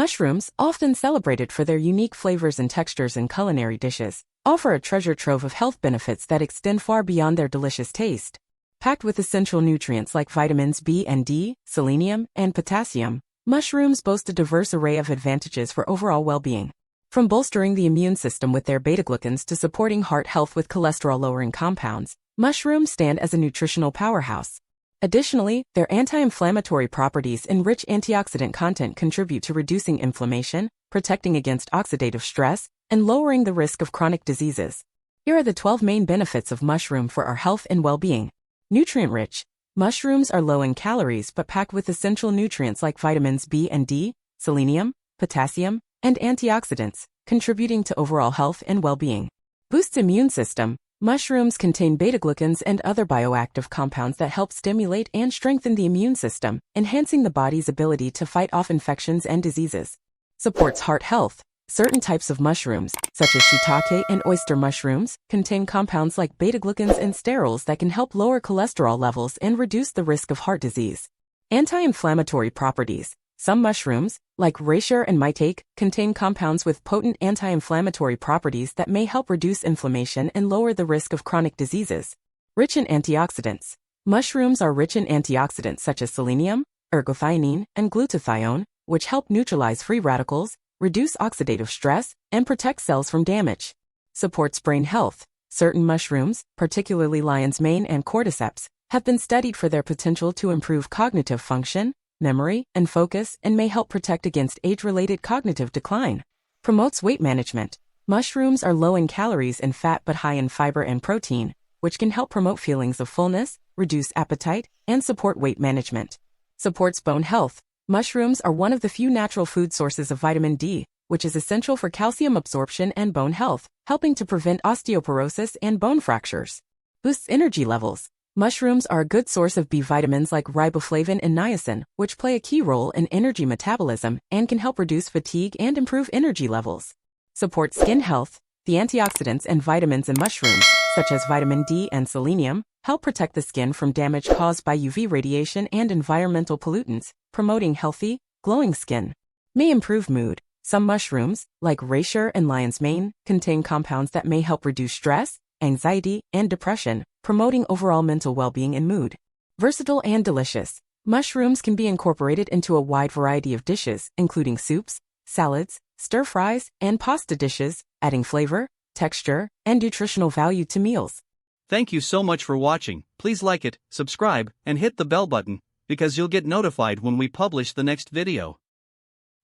Mushrooms, often celebrated for their unique flavors and textures in culinary dishes, offer a treasure trove of health benefits that extend far beyond their delicious taste. Packed with essential nutrients like vitamins B and D, selenium, and potassium, mushrooms boast a diverse array of advantages for overall well-being. From bolstering the immune system with their beta-glucans to supporting heart health with cholesterol-lowering compounds, mushrooms stand as a nutritional powerhouse. Additionally, their anti-inflammatory properties and rich antioxidant content contribute to reducing inflammation, protecting against oxidative stress, and lowering the risk of chronic diseases. Here are the 12 main benefits of mushroom for our health and well-being. Nutrient-rich. Mushrooms are low in calories but packed with essential nutrients like vitamins B and D, selenium, potassium, and antioxidants, contributing to overall health and well-being. Boosts immune system. Mushrooms contain beta-glucans and other bioactive compounds that help stimulate and strengthen the immune system, enhancing the body's ability to fight off infections and diseases. Supports heart health. Certain types of mushrooms, such as shiitake and oyster mushrooms, contain compounds like beta-glucans and sterols that can help lower cholesterol levels and reduce the risk of heart disease. Anti-inflammatory properties. Some mushrooms, like reishi and maitake, contain compounds with potent anti-inflammatory properties that may help reduce inflammation and lower the risk of chronic diseases. Rich in antioxidants. Mushrooms are rich in antioxidants such as selenium, ergothioneine, and glutathione, which help neutralize free radicals, reduce oxidative stress, and protect cells from damage. Supports brain health. Certain mushrooms, particularly lion's mane and cordyceps, have been studied for their potential to improve cognitive function, memory, and focus, and may help protect against age-related cognitive decline. Promotes weight management. Mushrooms are low in calories and fat but high in fiber and protein, which can help promote feelings of fullness, reduce appetite, and support weight management. Supports bone health. Mushrooms are one of the few natural food sources of vitamin D, which is essential for calcium absorption and bone health, helping to prevent osteoporosis and bone fractures. Boosts energy levels. Mushrooms are a good source of B vitamins like riboflavin and niacin, which play a key role in energy metabolism and can help reduce fatigue and improve energy levels. Support skin health. The antioxidants and vitamins in mushrooms, such as vitamin D and selenium, help protect the skin from damage caused by UV radiation and environmental pollutants, promoting healthy, glowing skin. May improve mood. Some mushrooms, like reishi and lion's mane, contain compounds that may help reduce stress, anxiety, and depression, promoting overall mental well-being and mood. Versatile and delicious. Mushrooms can be incorporated into a wide variety of dishes, including soups, salads, stir-fries, and pasta dishes, adding flavor, texture, and nutritional value to meals. Thank you so much for watching. Please like it, subscribe, and hit the bell button, because you'll get notified when we publish the next video.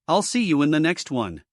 I'll see you in the next one.